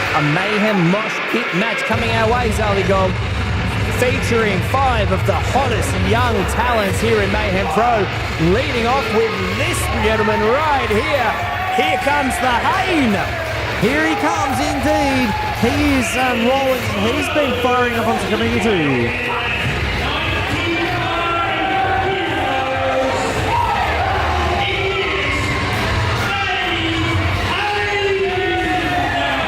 A Mayhem Moshpit match coming our way, Zaligob, featuring 5 of the hottest young talents here in Mayhem Crowe, leading off with this gentleman right here. Here comes the Hain. Here he comes indeed. He is rolling. He's been firing up onto community.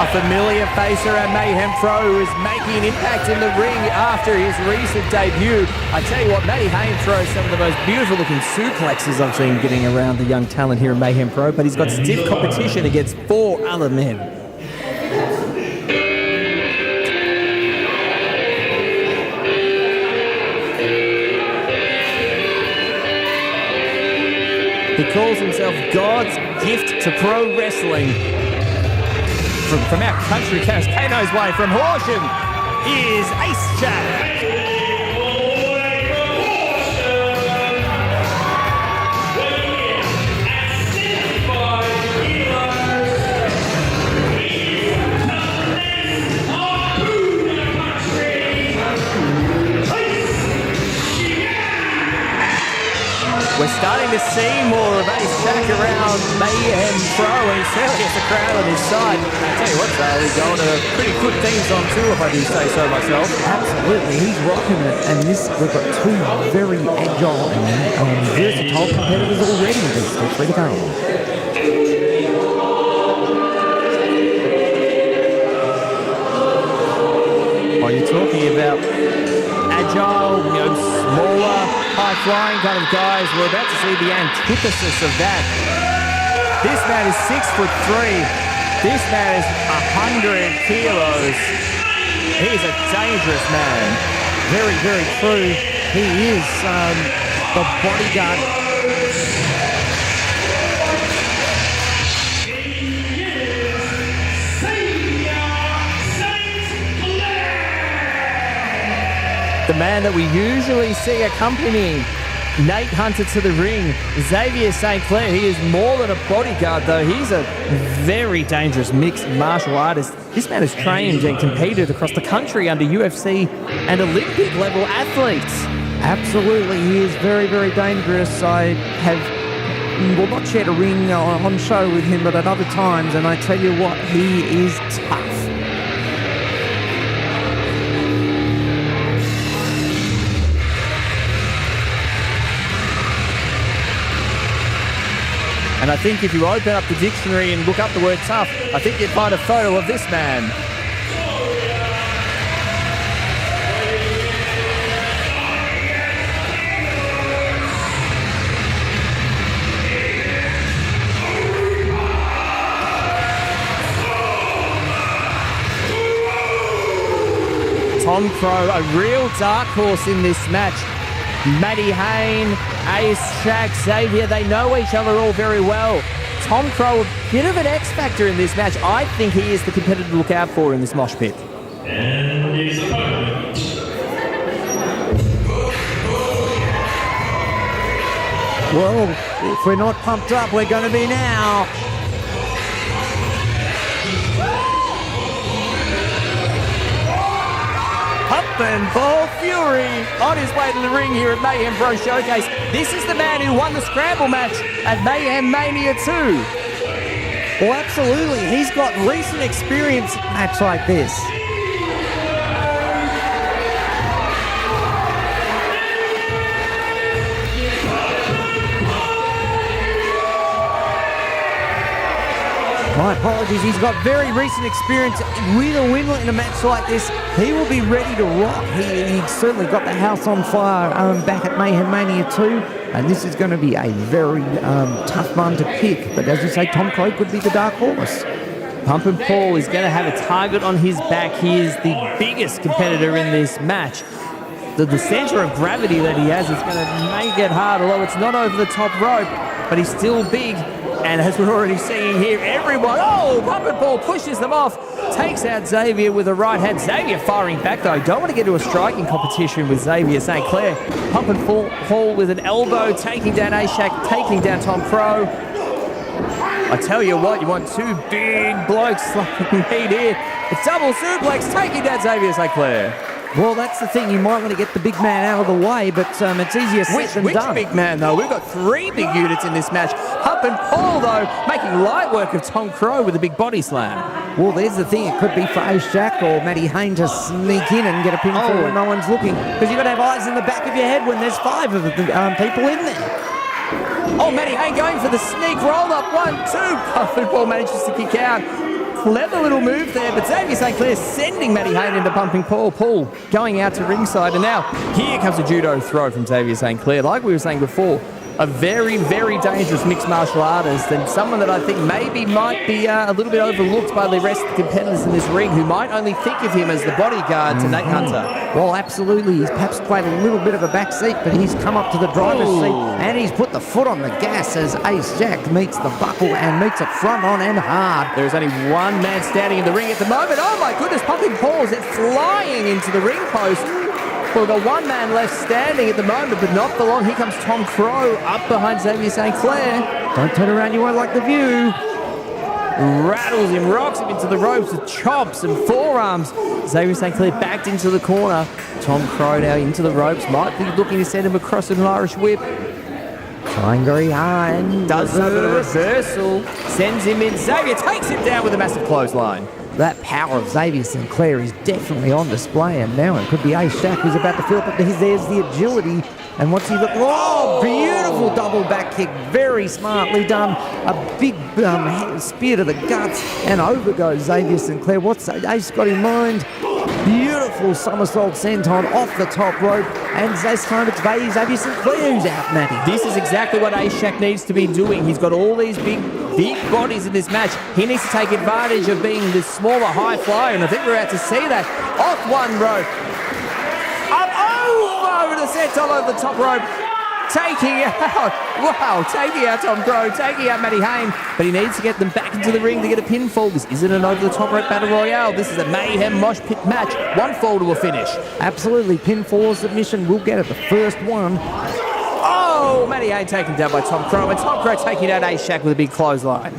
A familiar face around Mayhem Crowe is making an impact in the ring after his recent debut. I tell you what, Matty Hain throws some of the most beautiful looking suplexes I've seen getting around the young talent here in Mayhem Crowe, but he's got stiff competition against 4 other men. He calls himself God's gift to pro wrestling. From our country, Cascano's way, from Horsham, is Ace Jack. We're starting to see more of Ace Jack around Mayhem Crowe, and he certainly has the crowd on his side. I tell you what, Charlie, he's going to pretty good things on too, if I do say so myself. Absolutely, he's rocking it, and we've got 2 very agile and versatile competitors already. There's 3 to go. Well, you're talking about agile, smaller, high-flying kind of guys. We're about to see the antithesis of that. This man is 6'3". This man is 100 kilos. He's a dangerous man. Very, very true. He is the bodyguard. The man that we usually see accompanying Nate Hunter to the ring, Xavier St. Clair. He is more than a bodyguard, though. He's a very dangerous mixed martial artist. This man has trained and competed across the country under UFC and Olympic level athletes. Absolutely, he is very, very dangerous. I have, well, not shared a ring on show with him, but at other times, and I tell you what, he is tough. And I think if you open up the dictionary and look up the word tough, I think you'd find a photo of this man. Tom Crowe, a real dark horse in this match. Matty Hain, Ace Jack, Xavier, they know each other all very well. Tom Crowe, a bit of an X factor in this match. I think he is the competitor to look out for in this mosh pit. And his opponent. Well, if we're not pumped up, we're going to be now. And Ball Fury on his way to the ring here at Mayhem Pro Showcase. This is the man who won the scramble match at Mayhem Mania 2. Well, absolutely. He's got recent experience in a match like this. My apologies, he's got very recent experience with a win in a match like this. He will be ready to rock. He certainly got the house on fire back at Mayhem Mania 2, and this is going to be a very tough one to pick. But as you say, Tom Crowe could be the dark horse. Pumpin' Paul is going to have a target on his back. He is the biggest competitor in this match. The center of gravity that he has is going to make it hard, although it's not over the top rope, but he's still big. And as we're already seeing here, everyone, Pumpin' Paul pushes them off, takes out Xavier with a right hand. Xavier firing back, though. Don't want to get into a striking competition with Xavier St. Clair. Pumpin' Paul with an elbow, taking down Ace Jack, taking down Tom Crowe. I tell you what, you want two big blokes slapping meat here. It's double suplex, taking down Xavier St. Clair. Well, that's the thing. You might want to get the big man out of the way, but it's easier said than Which done. big man, though? We've got three big units in this match. Hup and Paul, though, making light work of Tom Crowe with a big body slam. Well, there's the thing. It could be for Ace Jack or Matty Hain to sneak in and get a pinfall when no one's looking. Because you've got to have eyes in the back of your head when there's 5 of the people in there. Oh, Matty Hain going for the sneak roll-up. 1, 2. Hup and Paul manages to kick out. Clever little move there, but Xavier St. Clair sending Matty Hain into bumping Paul. Paul going out to ringside, and now here comes a judo throw from Xavier St. Clair. Like we were saying before, a very, very dangerous mixed martial artist, and someone that I think maybe might be a little bit overlooked by the rest of the competitors in this ring, who might only think of him as the bodyguard to Nate Hunter. Well, absolutely. He's perhaps played a little bit of a back seat, but he's come up to the driver's seat, and he's put the foot on the gas as Ace Jack meets the buckle and meets it front on and hard. There's only one man standing in the ring at the moment. Oh my goodness, pumping Paul's it flying into the ring post. Well, we've got one man left standing at the moment, but not for long. Here comes Tom Crowe up behind Xavier St. Clair. Don't turn around, you won't like the view. Rattles him, rocks him into the ropes with chops and forearms. Xavier St. Clair backed into the corner. Tom Crowe now into the ropes. Might be looking to send him across an Irish whip. Trying very hard. And Does so, but a reversal. Sends him in. Xavier takes him down with a massive clothesline. That power of Xavier St. Clair is definitely on display, and now it could be Ace Jack who's about to fill up, but there's the agility. And what's he look? Oh, beautiful double back kick, very smartly done. A big spear to the guts, and over goes Xavier St. Clair. What's Ace got in mind? Beautiful somersault senton off the top rope, and this time it's Xavier St. Clair who's out, Matty. This is exactly what Ace Jack needs to be doing. He's got all these big bodies in this match. He needs to take advantage of being this smaller high flyer, and I think we're about to see that. Off one rope. Up over the senton over the top rope. Taking out Tom Crowe, taking out Matty Hain, but he needs to get them back into the ring to get a pinfall. This isn't an over-the-top rope battle royale. This is a Mayhem Moshpit match. One fall to a finish. Absolutely, pinfall or submission. We'll get it, the first one. Oh, Matty Hain taken down by Tom Crowe, and Tom Crowe taking out Ace Jack with a big clothesline.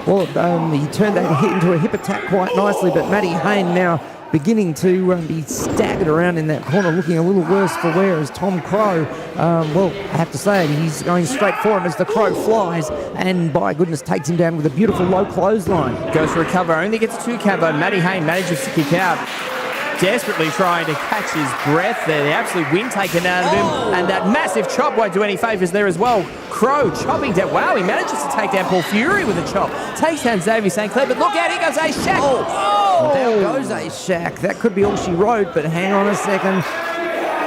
Well, he turned that hit into a hip attack quite nicely, but Matty Hain now beginning to be staggered around in that corner, looking a little worse for wear as Tom Crowe, well, I have to say, he's going straight for him as the Crow flies, and by goodness, takes him down with a beautiful low clothesline. Goes for a cover, only gets a 2 count, though. Matty Hain manages to kick out, desperately trying to catch his breath there. The absolute wind taken out of him, and that massive chop won't do any favours there as well. Crowe chopping down. Wow, he manages to take down Paul Fury with a chop. Takes down Xavier St. Clair, but look out, here goes Ace Jack. Well, there goes Ace Jack. That could be all she wrote, but hang on a second.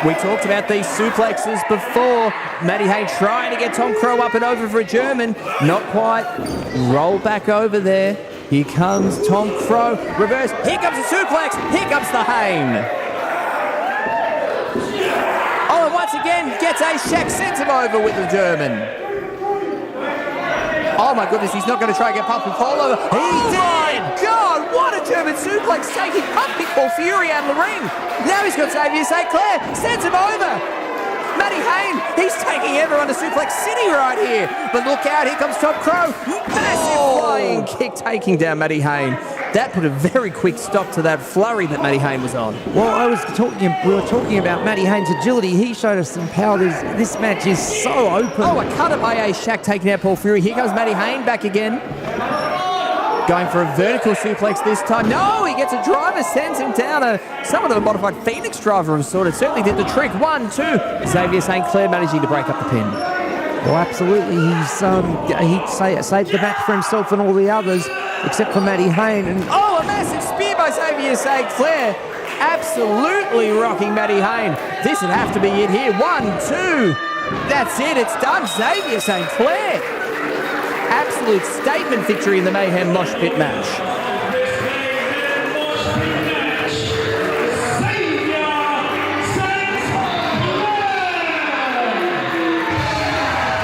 We talked about these suplexes before. Matty Hain trying to get Tom Crowe up and over for a German. Not quite. Roll back over there. Here comes Tom Crowe. Reverse. Here comes the suplex. Here comes the Hain. Oh, and once again, gets Ace Jack, sends him over with the German. Oh my goodness, he's not going to try and get Pumping Paul over. He did! God, what a German suplex, taking Pumping Paul Fury out of the ring. Now he's got Xavier St. Clair, sends him over. Matty Hain, he's taking everyone to Suplex City right here. But look out, here comes Tom Crowe. Massive flying kick taking down Matty Hain. That put a very quick stop to that flurry that Matty Hain was on. Well, we were talking about Matty Hain's agility. He showed us some power. This match is so open. Oh, a cutter by Ace Jack taking out Paul Fury. Here comes Matty Hain back again. Going for a vertical suplex this time. No, he gets a driver, sends him down. Somewhat of a modified Phoenix driver of sort. It certainly did the trick. 1, 2. Xavier St. Clair managing to break up the pin. Well, absolutely. He saved the match for himself and all the others, except for Matty Hain. And oh, a massive spear by Xavier St. Clair. Absolutely rocking Matty Hain. This would have to be it here. 1, 2. That's it. It's done. Xavier St. Clair. Absolute statement victory in the Mayhem Moshpit match.